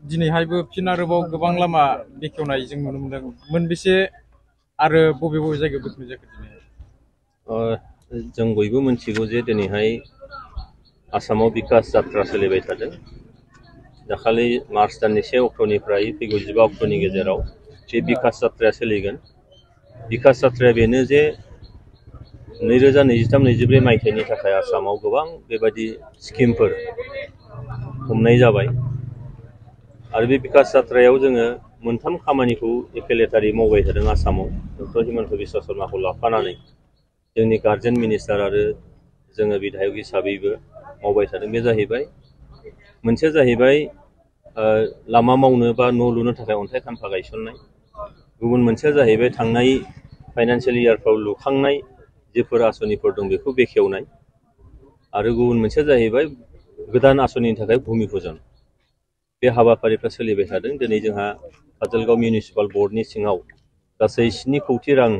दिनैहायबो फिन आरोबाव गोबां लामा बेखेवनाय जों नुनो मोनदों मोनबेसे आरो बबे बबे जायगायाव बेखेवनाय जाखो दिनै जों बयबो मिथिगौ जे दिनैहाय आसामाव बिकास जात्रा सोलिबाय थादों दाखालि मार्च दाननि 1 अक्ट'निफ्राय फैगौ 15 अक्ट'नि गेजेराव बे बिकास जात्राया सोलिगोन बिकास जात्राया बेनो जे 2023-24 मायथाइनि थाखाय आसामाव गोबां बेबायदि स्किमफोर हमनाय जाबाय आरो बे बिकास जात्रायाव जोङो मोनथाम खामानिखौ एकेलेटारि मावबाय थादों आसामाव डक्टर हिमन्त बिश्व शर्माखौ लाफानानै जोंनि गार्जेन मिनिस्टार आरो जोङो बिधायक हिसाबैबो मावबाय थादों बे जाहैबाय मोनसेया जाहैबाय लामा मावनो बा न' लुनो थाखाय अन्थाइ खाम्फा गायसननाय गुबुन मोनसेया जाहैबाय थांनाय फाइनान्सियेल इयारफ्राव लुखांनाय जेफोर आसनिफोर दं बेखौ बेखेवनाय आरो गुबुन मोनसेया जाहैबाय गोदान आसनिनि थाखाय भूमि पूजन बे हाबाफारिफ्रा सोलिबाय थादों दिनै जोंहा काजलगांव मिउनिसिपाल बर्डनि सिङाव गासै 7 कौटि रां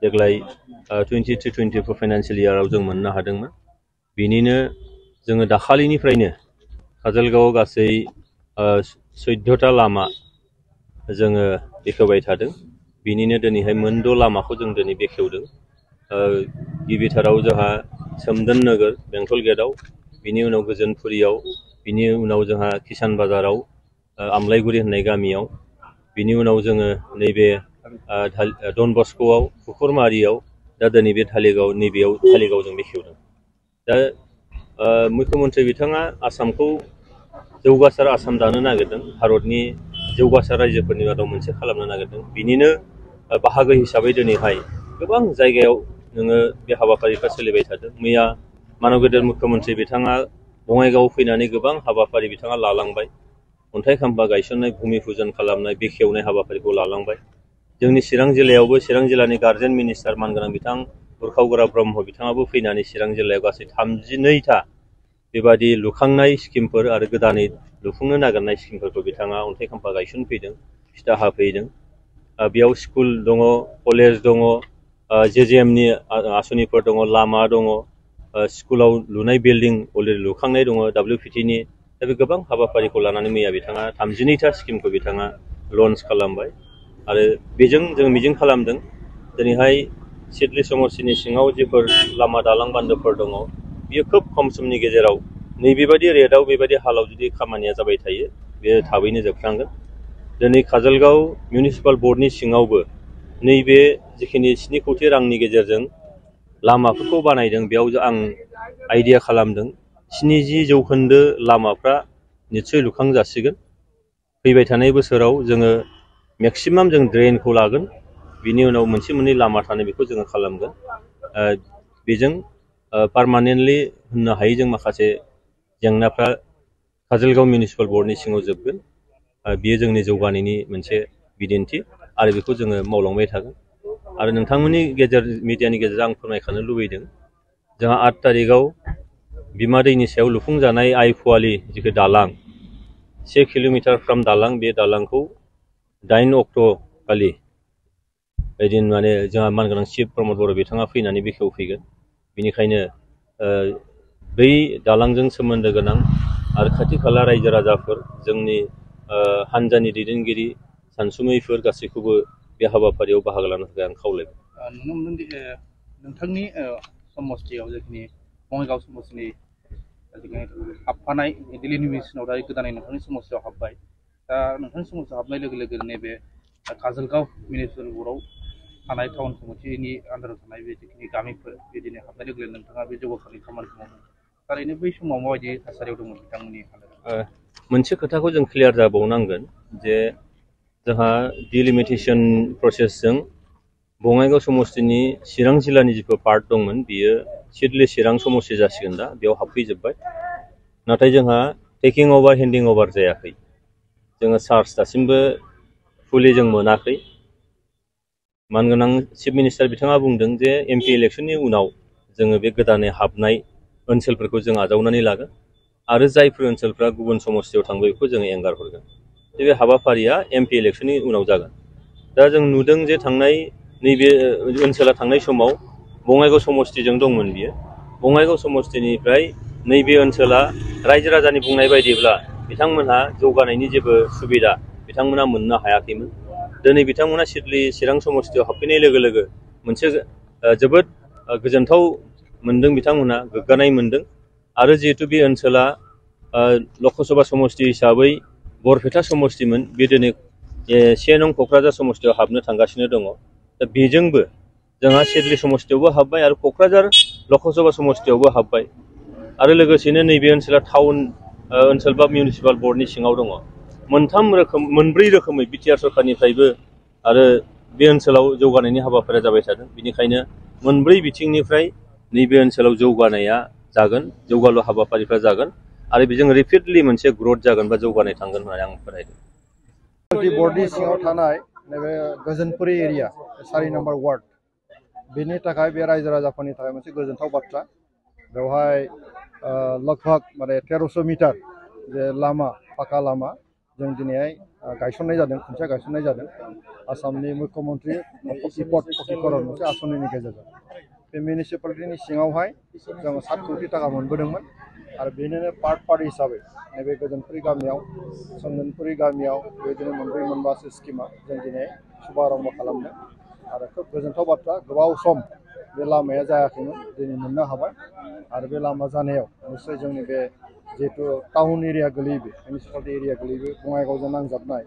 देग्लाय 23-24 फाइनान्सियेल इयाराव जों मोननो हादोंमोन बिनिनो जोङो दाखालिनिफ्रायनो काजलगांवआव गासै 14टा लामा जोङो बेखेवबाय थादों बिनिनो दिनैहाय मोन 6 लामाखौ जों दिनै बेखेवदों गिबिथाराव जोंहा सोमदोन नोगोर बेंटल गेटआव बिनि उनाव गोजोनपुरियाव बिनि उनाव जोंहा किसान बाजाराव आमलायगुरि होननाय गामियाव बिनि उनाव जोङो नैबे डन बस्क'आव खुखुरमारियाव दा दिनै बे धालिगाव जों बेखेवदों दा मुख्यमन्त्रि बिथाङा आसामखौ जौगासार आसाम दानो नागिरदों भारतनि जौगासार रायजोफोरनि मादाव मोनसे खालामनो नागिरदों बिनिनो बाहागो हिसाबै दिनैहाय गोबां जायगायाव नोङो बे हाबाफारिफ्रा सोलिबाय थादों मैया माननीय गेदेर मुख्यमन्त्रि बिथाङा बङाइगाव फैनानै गोबां हाबाफारि बिथाङा लालांबाय अन्थाइ खाम्फा गायसननाय भूमि पूजन खालामनाय बेखेवनाय हाबाफारिखौ लालांबाय जोंनि चिरां जिल्लायावबो चिरां जिल्लानि गार्जेन मिनिस्टार मानगोनां बिथां उरखाव ब्रह्म बिथाङाबो फैनानै चिरां जिल्लायाव गासै 32टा बेबादि लुखांनाय स्किमफोर आरो गोदानै लुफुंनो नागिरनाय स्किमफोरखौ बिथाङा अन्थाइ खाम्फा गायसनफैदों फिथा हाफैदों बेयाव स्कुल दङ कलेज दङ जेजेएमनि आसनिफोर दङ लामा दङ स्कुलाव लुनाय बिल्डिं अलरेडि लुखांनाय दङ WPTनि दा बे गोबां हाबाफारिखौ लानानै मैया बिथाङा 32टा स्किमखौ बिथाङा लन्च खालामबाय आरो बेजों जों मिजिं खालामदों दिनैहाय सिडली समष्टिनि सिङाव जेफोर लामा दालां बान्दोफोर दङ बियो खोब खम समनि गेजेराव नैबेबायदि रेटआव बेबायदि हालाव जुदि खामानिया जाबाय थायो बे थाबैनो जोबस्रांगोन दिनै काजलगांव मिउनिसिपाल बर्डनि सिङावबो नैबे जिखिनि 7 कौटि रांनि गेजेरजों लामाफोरखौ बानायदों बेयाव आं आइडिया खालामदों 70% लामाफ्रा निश्चय लुखांजासिगोन फैबाय थानाय बोसोराव जोङो मेक्सिमाम जों ड्रेनखौ लागोन बिनि उनाव मोनसे मोननै लामा थानाय बेखौ जोङो खालामगोन बेजों पार्मानेन्टलि होननो हायै जों माखासे जेंनाफ्रा काजलगांव मिउनिसिपाल बर्डनि सिङाव जोबगोन बेयो जोंनि जौगानायनि मोनसे बिदिन्थि आरो बेखौ जोङो मावलांबाय थागोन आरो नोंथांमोननि मिडियानि गेजेरजों आं फोरमायखानो लुबैदों जोंहा 8 तारिखआव बिमा दैनि सायाव लुफुंजानाय आइ फुवालि जिखौ दालां 1 किल'मिटार फ्राम दालां बे दालांखौ 8 अक्ट' खालि ओइदिन माने जोंहा मानगोनां चिफ प्रमद बर' बिथाङा फैनानै बेखेवफैगोन बेनिखायनो बै दालांजों सोमोन्दो गोनां आरो खाथि खाला रायजो राजाफोर जोंनि हानजानि दैदेनगिरि सानसुमैफोर गासैखौबो बे हाबाफारियाव बाहागो लानो थाखाय आं खावलायबाय नुनो मोनदोंदि नोंथांनि समष्टियाव जिखिनि बङाइगाव समष्टिनि हाबफानाय दिल्लीनि मिसनाव दा गोदानै नोंथांनि समष्टियाव हाबबाय दा नोंथांनि समष्टियाव हाबनाय लोगो लोगो नैबे काजलगांव मिउनिसिपाल बर्डआव थानाय टाउन कमिटिनि आन्दाराव थानाय बे जिखिनि गामिफोर बिदिनो हाबनाय लोगो लोगो नोंथाङा बे जौगाखांनाय खामानिखौ मावदों थारैनो बै समाव माबायदि थासारियाव दंमोन बिथांमोननि हालोदा मोनसे खोथाखौ जों क्लियार जाबावनांगोन जे जोंहा डिलिमिटेसन प्रसेसजों बङाइगाव समष्टिनि चिरां जिल्लानि जिफोर पार्ट दंमोन बियो सिडली चिरां समष्टि जासिगोन दा बेयाव हाबफैजोब्बाय नाथाय जोंहा टेकिं अभार हेन्डिं अभार जायाखै जोङो चार्ज दासिमबो फुलि जों मोनाखै मानगोनां चिफ मिनिस्टार बिथाङा बुंदों जे MP इलेक्शननि उनाव जोङो बे गोदानै हाबनाय ओनसोलफोरखौ जों आजावनानै लागोन आरो जायफोर ओनसोलफ्रा गुबुन समष्टियाव थांबाय बेखौ जोङो एंगार हरगोन बे हाबाफारिया MP इलेक्शननि उनाव जागोन दा जों नुदों जे थांनाय नैबे ओनसोला थांनाय समाव बङाइगाव समष्टिजों दंमोन बियो बङाइगाव समष्टिनिफ्राय नैबे ओनसोला रायजो राजानि बुंनाय बायदिब्ला बिथांमोनहा जौगानायनि जेबो सुबिदा बिथांमोना मोननो हायाखैमोन। दिनै बिथांमोना सिडली चिरां समस्तियाव हाबफैनाय लोगो लोगो मोनसे जोबोद गोजोनथाव मोनदों, बिथांमोनहा गोग्गानाय मोनदों। आरो जिहेतु बे ओनसोला लकसभा समस्ति हिसाबै बरपेटा समस्तिमोन, बे दिनै 1 नं क'क्राझार समस्तियाव हाबनो थांगासिनो दङ। दा बेजोंबो जोंहा सिडली समस्तियावबो हाबबाय आरो क'क्राझार लकसभा समस्तियावबो हाबबाय आरो लोगोसेनो नैबे ओनसोला टाउन ओनसोल बा मिउनिसिपाल बर्डनि सिङाव दङ। मोनब्रै रोखोमै बिटिआर सरकारनिफ्रायबो आरो बे ओनसोलाव जौगानायनि हाबाफारिया जाबाय थादों। बेनिखायनो मोनब्रै बिथिंनिफ्राय नैबे ओनसोलाव जौगानाया जागोन, जौगालु हाबाफारिफ्रा जागोन आरो बेजों रेपिडलि मोनसे ग्रथ जागोन बा जौगानाय थांगोन होननानै आं फोथायदों। बर्डनि सिङाव थानाय नैबे गोजोनपुरी एरिया 4 नम्बर वार्ड, बेनि थाखाय बे रायजो राजाफोरनि थाखाय मोनसे गोजोनथाव बाथ्रा। बेवहाय लगभग माने 1300 मिटार जे लामा, पाका लामा जों दिनैहाय गायसननाय जादों, खुन्थिया गायसननाय जादों आसामनि मुख्यमन्त्रि पकिकरन मोनसे आसनिनि गेजेरजों। बे मिउनिसिपालिटिनि सिङावहाय जों 7 कौटि थाखा मोनबोदोंमोन आरो बेनिनो पार्ट हिसाबै नैबे गोजोनपुरी गामियाव, संगनपुरी गामियाव बेबायदिनो मोनब्रै मोनबासो स्किमा जों दिनै शुभारम्भ खालामदों आरो खोब गोजोनथाव बाथ्रा। गोबाव सम बे लामाया जायाखैमोन, दिनै मोननो हाबाय आरो बे लामा जानायाव निश्चय जोंनि बे जिहेतु टाउन एरिया गोलैयो, बे मिउनिसिपालिटि एरिया गोलैयो, बङाइगावजों नांजाबनाय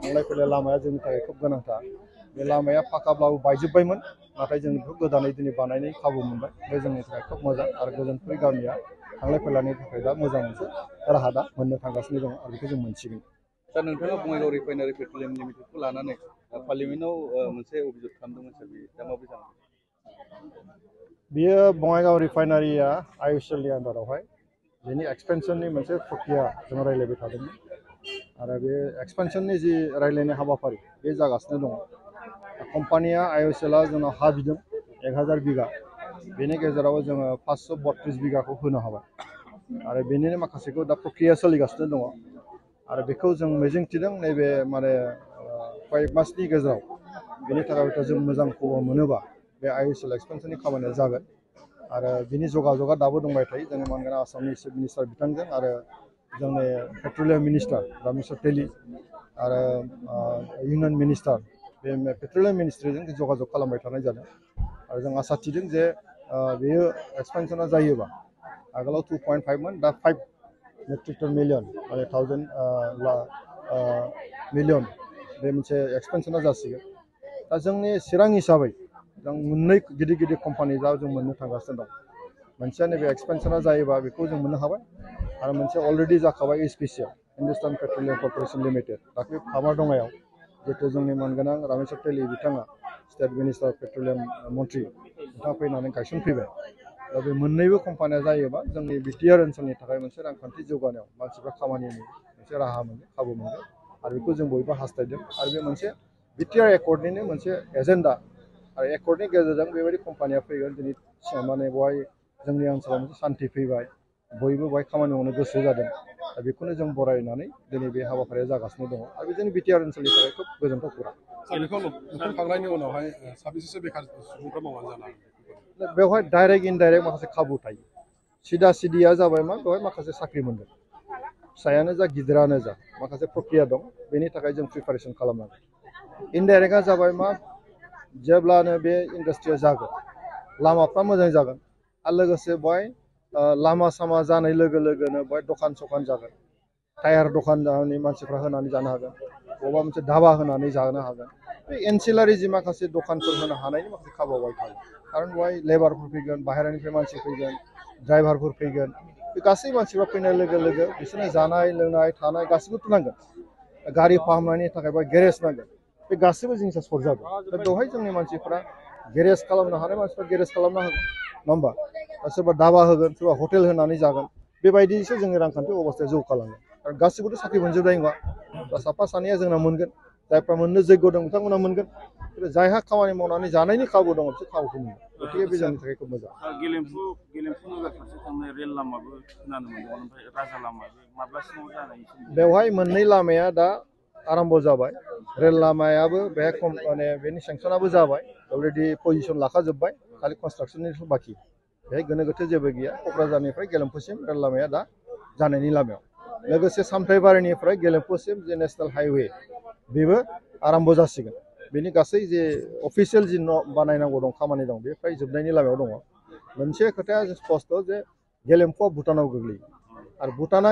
थांलाय फैलाय लामाया जोंनि थाखाय खोब गोनांथार। बे लामाया पाकाब्लाबो बायजोब्बायमोन, नाथाय जों बेखौ गोदानै दिनै बानायनायनि खाबु मोनबाय। बे जोंनि थाखाय खोब मोजां आरो गोजोनपुरी गामिया थांलाय फैलायनि थाखाय दा मोजां मोनसे राहा दा मोननो थांगासिनो दं आरो बेखौ जों मोनसिगोन। दा नोंथाङा बङाइगाव रिफाइनारि पेट्रलियाम लिमिटेडखौ लानानै पार्लियामेन्टआव मोनसे अभियोग खालामदोंमोन सार, बे दा माबोरै जानानै? बियो बङाइगाव रिफाइनारिया आइअसिएलनि आन्दारावहाय बेनि एक्सपेनसननि मोनसे प्रक्रिया जों रायज्लायबाय थादोंमोन आरो बे एक्सपेनसननि जि रायज्लायनाय हाबाफारि बे जागासिनो दङ। कम्पानिया आइअसिएलआ जोंनाव हा बिदों 1000 बिगा, बेनि गेजेराव जोङो 532 बिगाखौ होनो हाबाय आरो बेनिनो माखासेखौ दा प्रक्रिया सोलिगासिनो दङ आरो बेखौ जों मिजिंथिदों नैबे माने कयेक मासनि गेजेराव बेनि थाखाय जों मोजां खबर मोनोबा बे आइअसिएल एक्सपेनसननि खामानिया जागोन आरो बिनि जगाजगा दाबो दंबाय थायो। जोंनि मानगोनां आसामनि चिफ मिनिस्टार बिथांजों आरो जोंनि पेट्रलियाम मिनिस्टार रामेश्वर तेली आरो इउनियन मिनिस्टार बे पेट्रलियाम मिनिस्ट्रिजों जगाजग खालामबाय थानाय जादों आरो जों आसा थिदों जे बेयो एक्सपेनसना जायोबा आगोलाव 2.5 मोन, दा 5 मेट्रिक टन मिलियन माने 1000 मिलियन बे मोनसे एक्सपेनसना जासिगोन। दा जोंनि चिरां हिसाबै जों मोननै गिदिर गिदिर कम्पानि दा जों मोननो थांगासिनो दं। मोनसेया नैबे एक्सपेनसना जायोबा बेखौ जों मोननो हाबाय आरो मोनसे अलरेडि जाखाबाय एचपिसिएल हिन्दुस्तान पेट्रलियाम कर्परेसन लिमिटेड, दाख्लै खामारदङायाव जिहेतु जोंनि मानगोनां रामेश्वर तेली बिथाङा स्टेट मिनिस्टार पेट्रलियाम मन्त्रि बिथाङा फैनानै गायसनफैबाय। दा बे मोननैबो कम्पानिया जायोबा जोंनि बिटिआर ओनसोलनि थाखाय मोनसे रांखान्थि जौगानायाव मानसिफ्रा खामानिनि मोनसे राहा मोनगोन, खाबु मोनगोन आरो बेखौ जों बयबो हास्थायदों आरो बे मोनसे बिटिआर एकर्डनिनो मोनसे एजेन्डा आरो एकर्डनि गेजेरजों बेबायदि कम्पानिया फैगोन। दिनै माने बेवहाय जोंनि ओनसोलाव मोनसे सान्थि फैबाय, बयबो बेवहाय खामानि मावनो गोसो जादों। दा बेखौनो जों बरायनानै दिनै बे हाबाफारिया जागासिनो दङ आरो बे जोंनि बिटिआर ओनसोलनि थाखाय खोब गोजोनथाव खौरां। बेखौ नुखांनायनि उनावहाय साबेसेसो बेखार सुबुंफ्रा मावनानै जानो हागोन? बेवहाय डाइरेक्ट इनडाइरेक्ट माखासे खाबु थायो। सिदा सिदिया जाबाय मा, बेवहाय माखासे साख्रि मोनगोन, फिसायानो जा गिदिरानो जा माखासे प्रक्रिया दं, बेनि थाखाय जों प्रिपारेसन खालामनांगोन। इनडाइरेक्टआ जाबाय मा, जेब्लानो बे इन्डास्ट्रिया जागोन लामाफ्रा मोजां जागोन आरो लोगोसे बेवहाय लामा सामा जानाय लोगो लोगोनो बेवहाय दखान सखान जागोन, टायार दखान जानानै मानसिफ्रा होनानै जानो हागोन, बबेबा मोनसे धाबा होनानै जानो हागोन। बे एनसिलारि जि माखासे दखानफोर होनो हानायनि माखासे खाबुआ बेवहाय थागोन। खारन बेवहाय लेबारफोर फैगोन, बाहेरानिफ्राय मानसि फैगोन, ड्राइभारफोर फैगोन, बे गासै मानसिफ्रा फैनाय लोगो लोगो बिसोरनो जानाय लोंनाय थानाय गासैबोथ' नांगोन। गारि फाहामनायनि थाखाय बा गेरेज नांगोन, बे गासैबो जिनिसा सरजाबो। दा बेवहाय जोंनि मानसिफ्रा गेरेज खालामनो हानाय मानसिफ्रा गेरेज खालामना होगोन, नङा होमबा? दा सोरबा धाबा होगोन, सोरबा हटेल होनानै जागोन, बेबायदिसो जोंनि रांखान्थि अबस्थाया जौगालाङो। आरो गासैबोथ' साख्रि मोनजोबनाय नङा, दा साफा सानैया जोंना मोनगोन, जायफ्रा मोननो जैग्य दं बिथांमोना मोनगोन, जायहा खामानि मावनानै जानायनि खाबु दङ बिसोर खाबुखौ मोनगोन। गथिखे बे जोंनि थाखाय खोब मोजां। गेलेमफु नोगोर फारसे थांनाय रेल लामाबो खोनानो मोनदोंमोन, ओमफ्राय राजा लामा माब्लासिमाव जानायनि सोमोन्दै? बेवहाय मोननै लामाया दा आरम्भ जाबाय। रेल लामायाबो बेहाय माने बेनि सेंसनाबो जाबाय, अलरेडि पजिसन लाखाजोब्बाय, खालि कनस्ट्राक्सननिल' बाखि। बेहाय गोनो गोथो जेबो गैया। क'क्राझारनिफ्राय गेलेमफुसिम रेल लामाया दा जानायनि लामायाव। लोगोसे सामथाइबारिनिफ्राय गेलेमफुसिम जे नेशनेल हाइवे बेबो आराम्भ जासिगोन बेनि गासै जे अफिसियेल जि न' बानायनांगौ दं खामानि दं बे फ्राय जोबनायनि लामायाव दङ मोनसे खोथाया स्पष्ट जे गेलेमफुआ भुटानाव गोग्लैयो आरो भुटाना